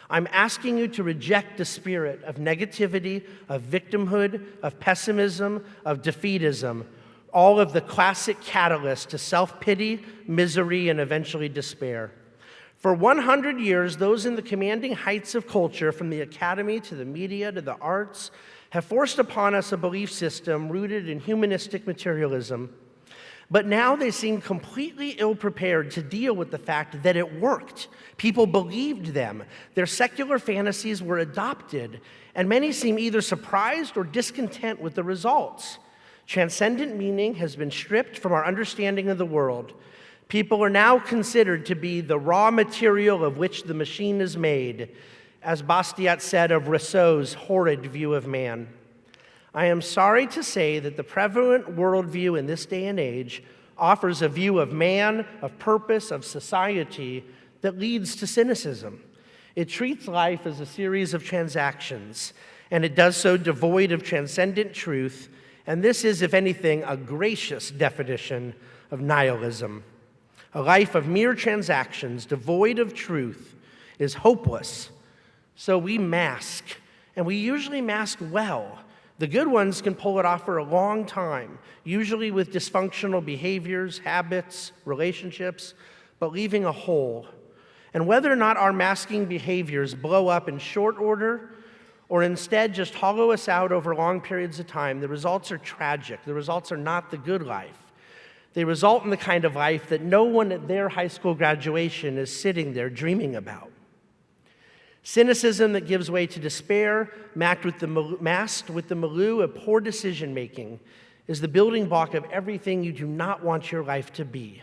I'm asking you to reject the spirit of negativity, of victimhood, of pessimism, of defeatism, all of the classic catalysts to self-pity, misery, and eventually despair. For 100 years, those in the commanding heights of culture, from the academy to the media to the arts, have forced upon us a belief system rooted in humanistic materialism. But now they seem completely ill-prepared to deal with the fact that it worked. People believed them. Their secular fantasies were adopted, and many seem either surprised or discontent with the results. Transcendent meaning has been stripped from our understanding of the world. People are now considered to be the raw material of which the machine is made, as Bastiat said of Rousseau's horrid view of man. I am sorry to say that the prevalent worldview in this day and age offers a view of man, of purpose, of society that leads to cynicism. It treats life as a series of transactions, and it does so devoid of transcendent truth, and this is, if anything, a gracious definition of nihilism. A life of mere transactions, devoid of truth, is hopeless. So we mask, and we usually mask well. The good ones can pull it off for a long time, usually with dysfunctional behaviors, habits, relationships, but leaving a hole. And whether or not our masking behaviors blow up in short order or instead just hollow us out over long periods of time, the results are tragic. The results are not the good life. They result in the kind of life that no one at their high school graduation is sitting there dreaming about. Cynicism that gives way to despair, masked with the milieu of poor decision-making, is the building block of everything you do not want your life to be.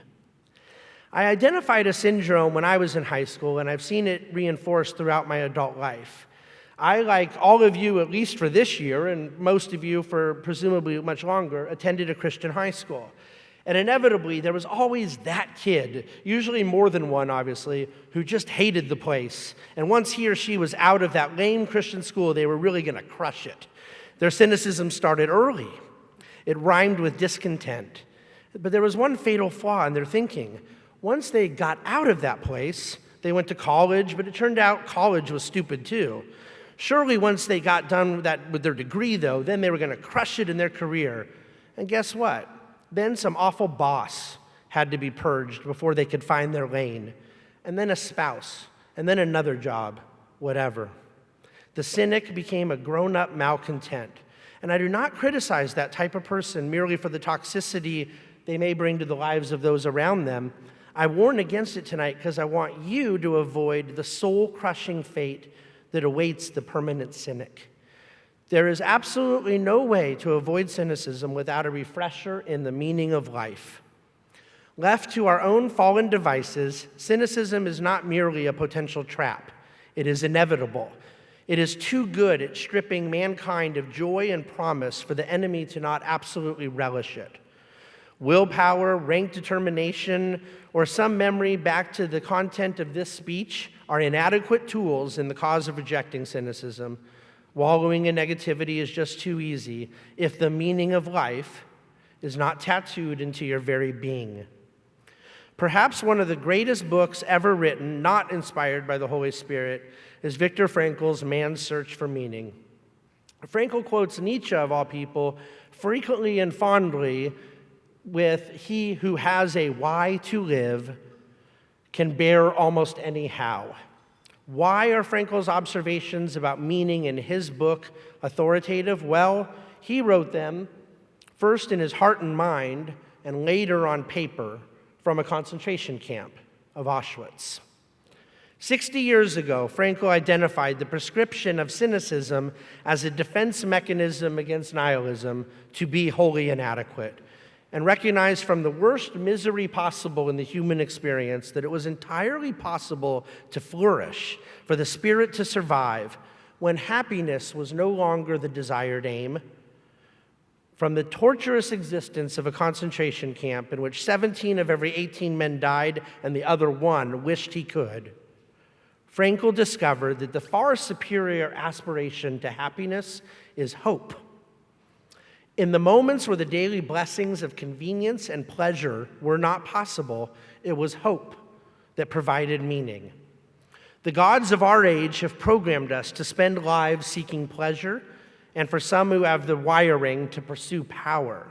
I identified a syndrome when I was in high school, and I've seen it reinforced throughout my adult life. I, like all of you, at least for this year, and most of you for presumably much longer, attended a Christian high school. And inevitably, there was always that kid, usually more than one, obviously, who just hated the place. And once he or she was out of that lame Christian school, they were really going to crush it. Their cynicism started early. It rhymed with discontent. But there was one fatal flaw in their thinking. Once they got out of that place, they went to college, but it turned out college was stupid too. Surely once they got done with their degree, though, then they were going to crush it in their career. And guess what? Then some awful boss had to be purged before they could find their lane. And then a spouse, and then another job, whatever. The cynic became a grown-up malcontent. And I do not criticize that type of person merely for the toxicity they may bring to the lives of those around them. I warn against it tonight because I want you to avoid the soul-crushing fate that awaits the permanent cynic. There is absolutely no way to avoid cynicism without a refresher in the meaning of life. Left to our own fallen devices, cynicism is not merely a potential trap. It is inevitable. It is too good at stripping mankind of joy and promise for the enemy to not absolutely relish it. Willpower, rank determination, or some memory back to the content of this speech are inadequate tools in the cause of rejecting cynicism. Wallowing in negativity is just too easy if the meaning of life is not tattooed into your very being. Perhaps one of the greatest books ever written, not inspired by the Holy Spirit, is Viktor Frankl's Man's Search for Meaning. Frankl quotes Nietzsche, of all people, frequently and fondly with, "He who has a why to live can bear almost any how." Why are Frankl's observations about meaning in his book authoritative? Well, he wrote them first in his heart and mind, and later on paper from a concentration camp of Auschwitz. 60 years ago, Frankl identified the prescription of cynicism as a defense mechanism against nihilism to be wholly inadequate, and recognized from the worst misery possible in the human experience that it was entirely possible to flourish, for the spirit to survive, when happiness was no longer the desired aim. From the torturous existence of a concentration camp in which 17 of every 18 men died and the other one wished he could, Frankl discovered that the far superior aspiration to happiness is hope. In the moments where the daily blessings of convenience and pleasure were not possible, it was hope that provided meaning. The gods of our age have programmed us to spend lives seeking pleasure, and for some who have the wiring to pursue power.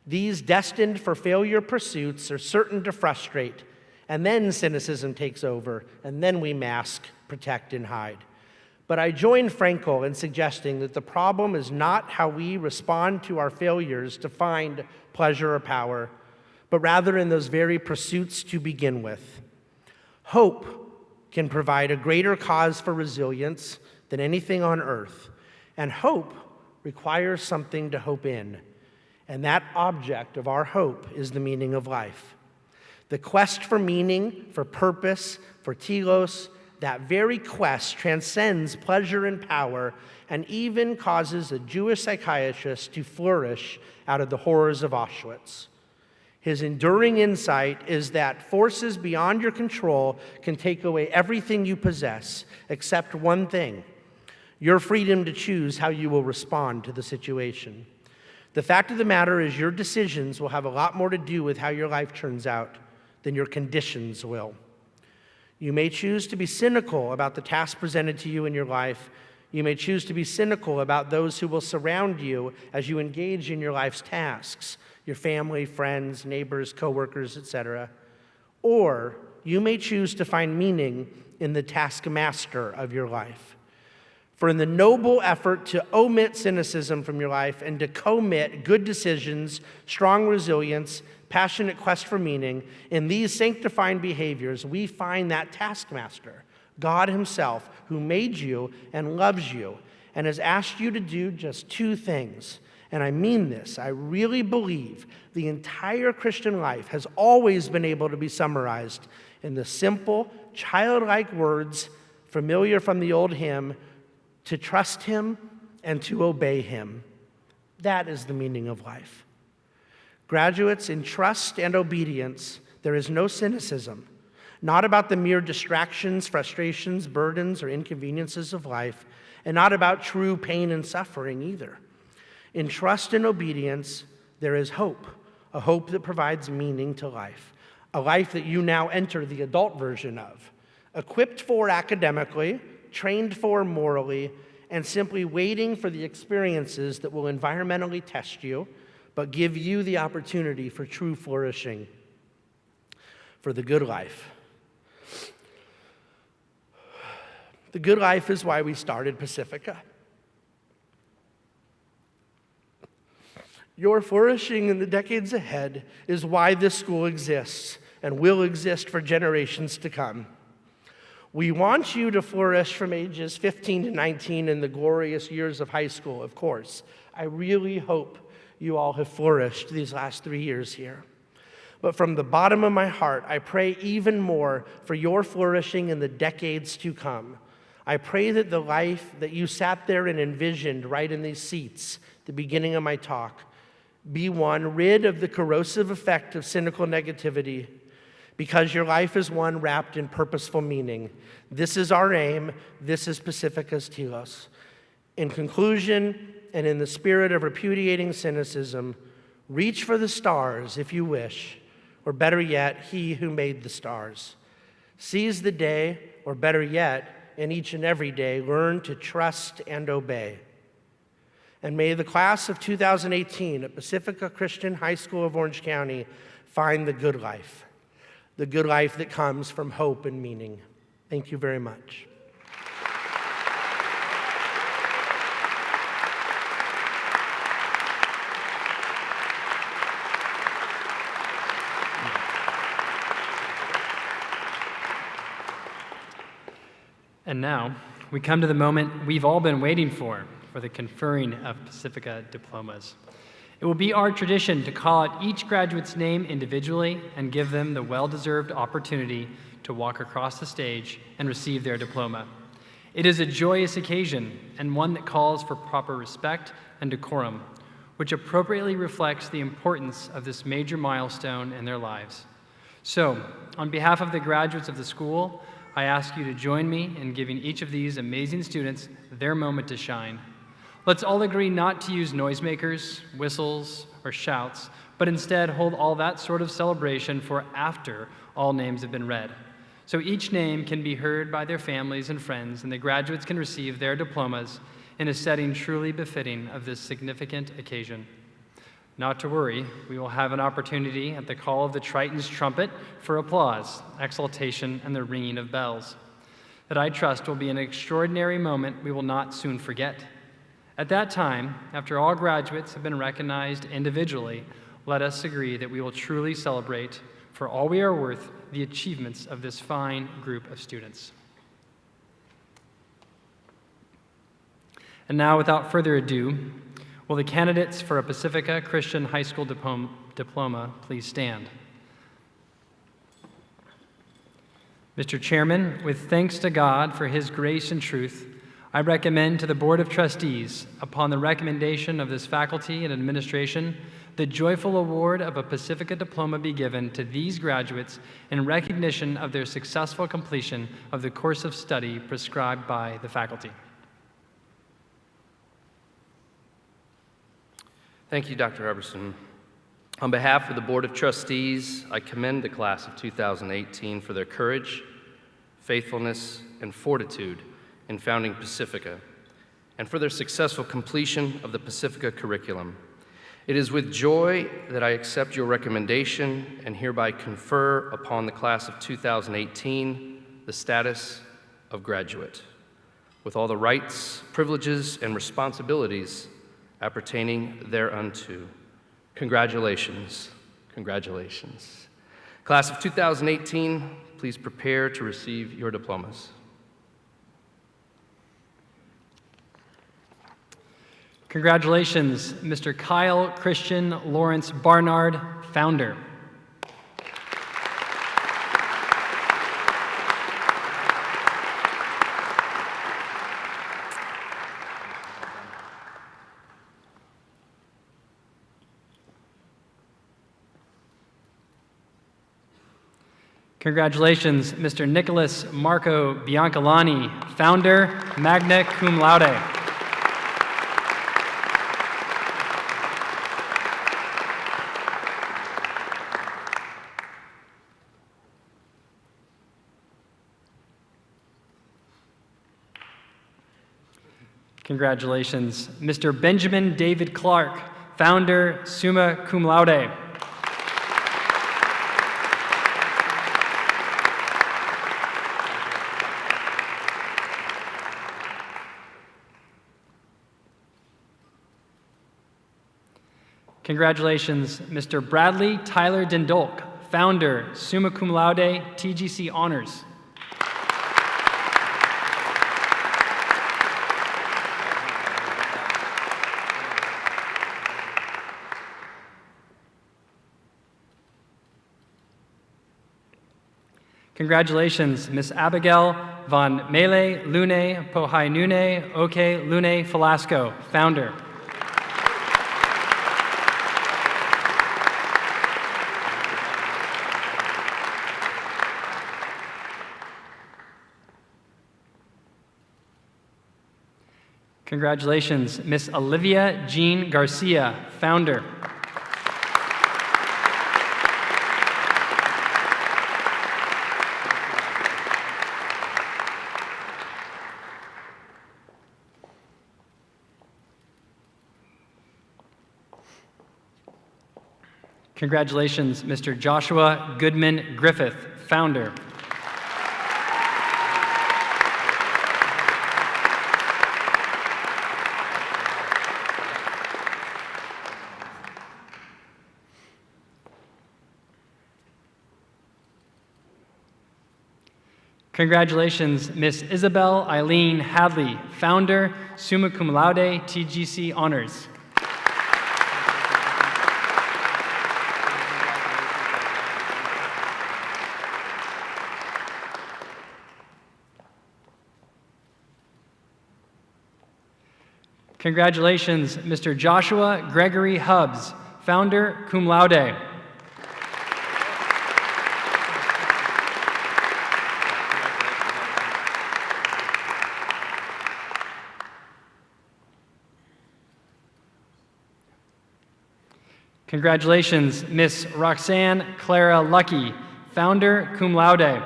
These destined for failure pursuits are certain to frustrate, and then cynicism takes over, and then we mask, protect, and hide. But I join Frankl in suggesting that the problem is not how we respond to our failures to find pleasure or power, but rather in those very pursuits to begin with. Hope can provide a greater cause for resilience than anything on earth, and hope requires something to hope in, and that object of our hope is the meaning of life. The quest for meaning, for purpose, for telos, that very quest transcends pleasure and power and even causes a Jewish psychiatrist to flourish out of the horrors of Auschwitz. His enduring insight is that forces beyond your control can take away everything you possess except one thing: your freedom to choose how you will respond to the situation. The fact of the matter is your decisions will have a lot more to do with how your life turns out than your conditions will. You may choose to be cynical about the task presented to you in your life. You may choose to be cynical about those who will surround you as you engage in your life's tasks, your family, friends, neighbors, coworkers, etc. Or you may choose to find meaning in the taskmaster of your life. For in the noble effort to omit cynicism from your life and to commit good decisions, strong resilience, passionate quest for meaning, in these sanctifying behaviors, we find that taskmaster, God himself, who made you and loves you and has asked you to do just two things. And I mean this. I really believe the entire Christian life has always been able to be summarized in the simple, childlike words familiar from the old hymn, to trust him and to obey him. That is the meaning of life. Graduates, in trust and obedience, there is no cynicism, not about the mere distractions, frustrations, burdens, or inconveniences of life, and not about true pain and suffering either. In trust and obedience, there is hope, a hope that provides meaning to life, a life that you now enter the adult version of, equipped for academically, trained for morally, and simply waiting for the experiences that will environmentally test you, but give you the opportunity for true flourishing, for the good life. The good life is why we started Pacifica. Your flourishing in the decades ahead is why this school exists and will exist for generations to come. We want you to flourish from ages 15 to 19 in the glorious years of high school, of course. I really hope you all have flourished these last 3 years here. But from the bottom of my heart, I pray even more for your flourishing in the decades to come. I pray that the life that you sat there and envisioned right in these seats at the beginning of my talk be one rid of the corrosive effect of cynical negativity, because your life is one wrapped in purposeful meaning. This is our aim. This is Pacifica's telos. In conclusion, and in the spirit of repudiating cynicism, reach for the stars if you wish, or better yet, he who made the stars. Seize the day, or better yet, in each and every day, learn to trust and obey. And may the class of 2018 at Pacifica Christian High School of Orange County find the good life that comes from hope and meaning. Thank you very much. And now, we come to the moment we've all been waiting for the conferring of Pacifica diplomas. It will be our tradition to call out each graduate's name individually and give them the well-deserved opportunity to walk across the stage and receive their diploma. It is a joyous occasion and one that calls for proper respect and decorum, which appropriately reflects the importance of this major milestone in their lives. So, on behalf of the graduates of the school, I ask you to join me in giving each of these amazing students their moment to shine. Let's all agree not to use noisemakers, whistles, or shouts, but instead hold all that sort of celebration for after all names have been read. So each name can be heard by their families and friends, and the graduates can receive their diplomas in a setting truly befitting of this significant occasion. Not to worry, we will have an opportunity at the call of the Triton's trumpet for applause, exultation, and the ringing of bells. That I trust will be an extraordinary moment we will not soon forget. At that time, after all graduates have been recognized individually, let us agree that we will truly celebrate, for all we are worth, the achievements of this fine group of students. And now, without further ado, will the candidates for a Pacifica Christian High School diploma please stand? Mr. Chairman, with thanks to God for his grace and truth, I recommend to the Board of Trustees, upon the recommendation of this faculty and administration, the joyful award of a Pacifica diploma be given to these graduates in recognition of their successful completion of the course of study prescribed by the faculty. Thank you, Dr. Hubbardson. On behalf of the Board of Trustees, I commend the class of 2018 for their courage, faithfulness, and fortitude in founding Pacifica, and for their successful completion of the Pacifica curriculum. It is with joy that I accept your recommendation and hereby confer upon the class of 2018 the status of graduate, with all the rights, privileges, and responsibilities appertaining thereunto. Congratulations, congratulations. Class of 2018, please prepare to receive your diplomas. Congratulations, Mr. Kyle Christian Lawrence Barnard, founder. Congratulations, Mr. Nicholas Marco Biancalani, founder, magna cum laude. Congratulations, Mr. Benjamin David Clark, founder, summa cum laude. Congratulations, Mr. Bradley Tyler Dindolk, founder, summa cum laude, TGC honors. Congratulations, Miss Abigail von Mele Lune Pohai Nune Oke Lune Falasco, founder. Congratulations, Miss Olivia Jean Garcia, founder. Congratulations, Mr. Joshua Goodman Griffith, founder. Congratulations, Miss Isabel Eileen Hadley, founder, summa cum laude, TGC honors. Congratulations, Mr. Joshua Gregory Hubbs, founder, cum laude. Congratulations, Miss Roxanne Clara Lucky, founder, cum laude.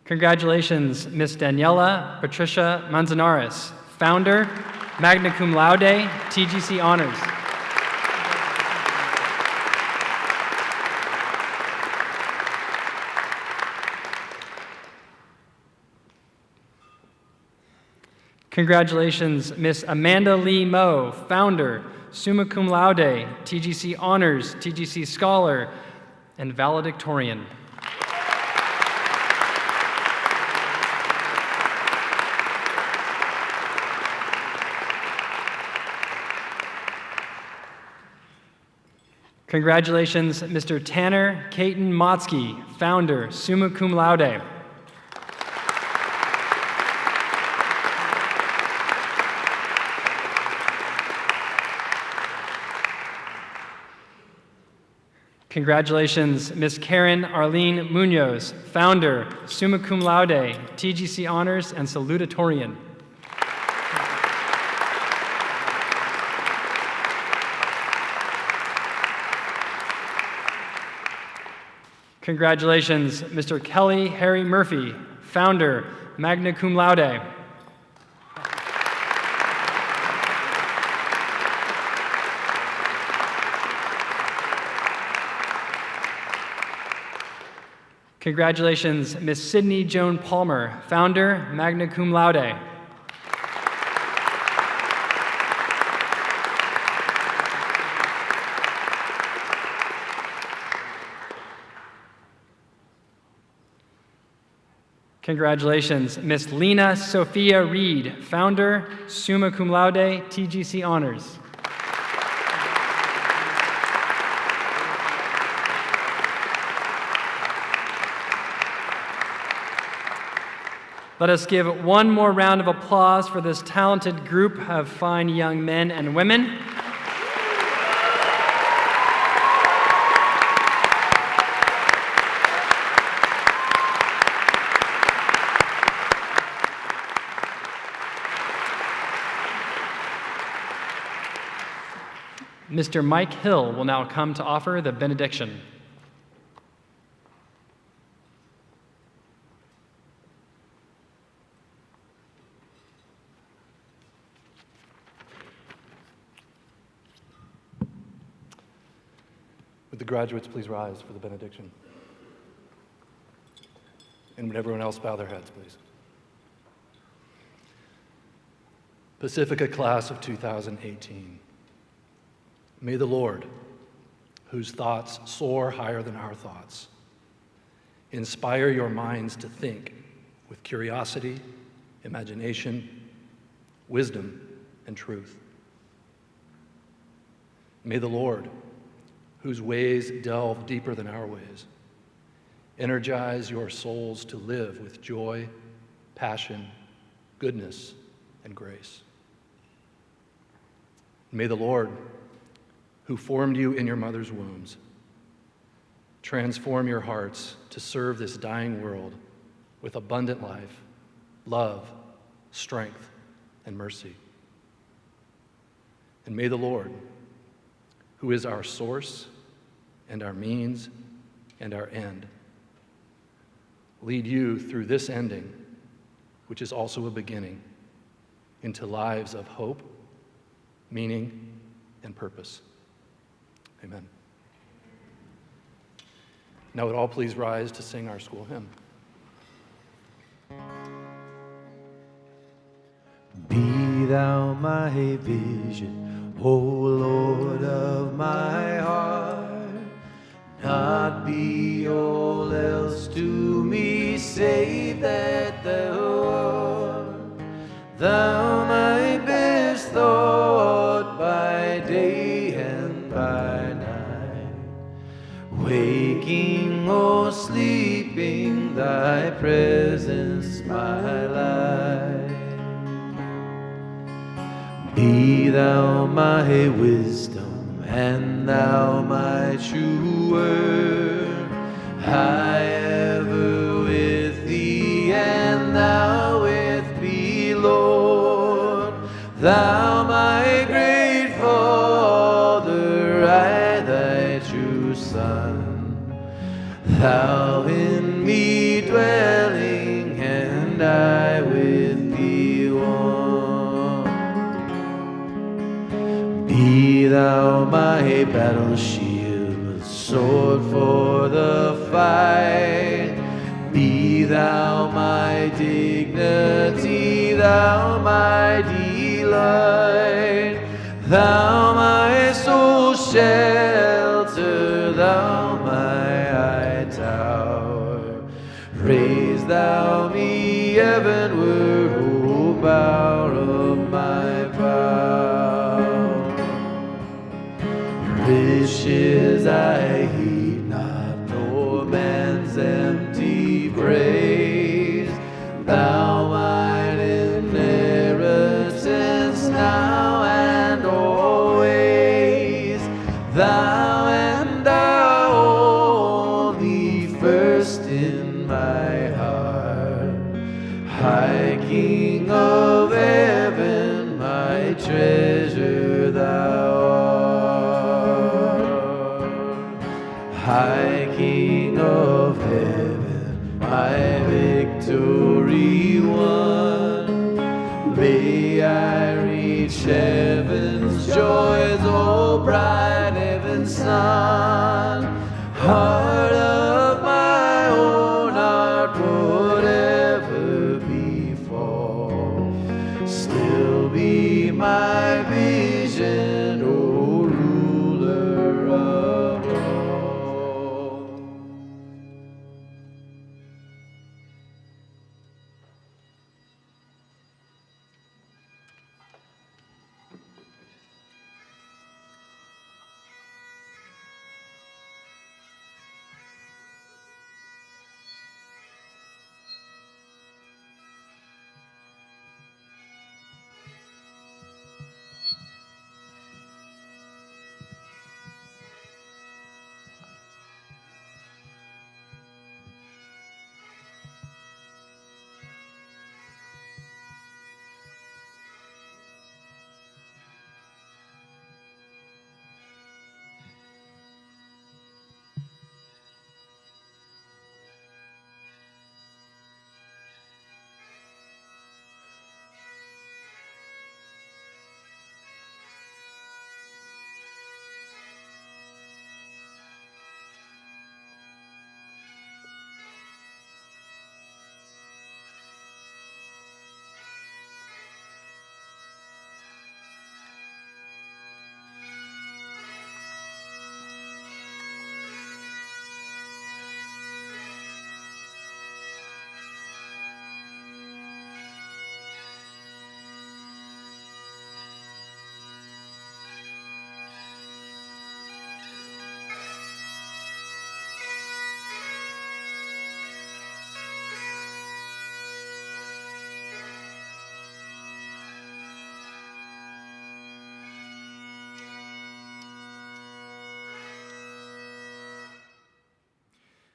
Congratulations, Miss Daniela Patricia Manzanares, founder, magna cum laude, TGC honors. Congratulations, Miss Amanda Lee Moe, founder, summa cum laude, TGC Honors, TGC Scholar, and valedictorian. Congratulations, Mr. Tanner Caton Motzke, founder, summa cum laude. Congratulations, Ms. Karen Arlene Munoz, founder, summa cum laude, TGC Honors, and salutatorian. Congratulations, Mr. Kelly Harry Murphy, founder, magna cum laude. Congratulations, Miss Sydney Joan Palmer, founder, magna cum laude. Congratulations, Miss Lena Sophia Reed, founder, summa cum laude, TGC Honors. Let us give one more round of applause for this talented group of fine young men and women. Mr. Mike Hill will now come to offer the benediction. Would the graduates please rise for the benediction? And would everyone else bow their heads, please? Pacifica class of 2018. May the Lord, whose thoughts soar higher than our thoughts, inspire your minds to think with curiosity, imagination, wisdom, and truth. May the Lord, whose ways delve deeper than our ways, energize your souls to live with joy, passion, goodness, and grace. May the Lord, who formed you in your mother's wombs, transform your hearts to serve this dying world with abundant life, love, strength, and mercy. And may the Lord, who is our source and our means and our end, lead you through this ending, which is also a beginning, into lives of hope, meaning, and purpose. Amen. Now would all please rise to sing our school hymn. Be thou my vision, O Lord of my heart. Not be all else to me, save that thou art. Thou my best thought by day and by night. Waking or sleeping, thy presence my light. Be thou my wisdom, and thou my true word. I ever with thee, and thou with me, Lord. Thou my great Father, I thy true Son. Thou in me dwelling, and I with thee one. Be thou my battle shield, sword for the fight. Be thou my dignity, thou my delight, thou my soul shelter, thou my high tower. Raise thou me heavenward, O power of my power. Riches I heed not, nor man's empty praise. Thou mine inheritance now and always. Thou and thou only first in my heart. High King of heaven, my treasure thou art. High King of heaven, my victory won. May I reach heaven's joys, O bright heaven's sun. Heart of my own heart, whatever befall, still be my vision, O ruler of all.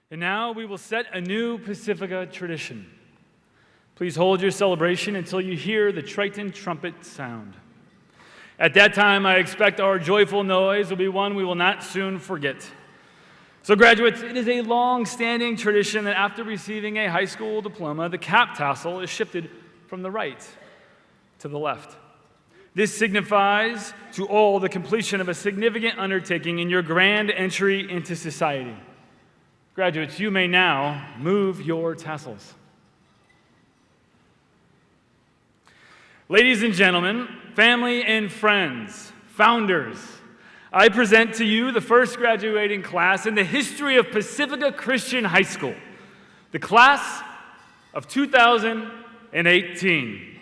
And now we will set a new Pacifica tradition. Please hold your celebration until you hear the Triton trumpet sound. At that time, I expect our joyful noise will be one we will not soon forget. So graduates, it is a long-standing tradition that after receiving a high school diploma, the cap tassel is shifted from the right to the left. This signifies to all the completion of a significant undertaking in your grand entry into society. Graduates, you may now move your tassels. Ladies and gentlemen, family and friends, founders, I present to you the first graduating class in the history of Pacifica Christian High School, the class of 2018.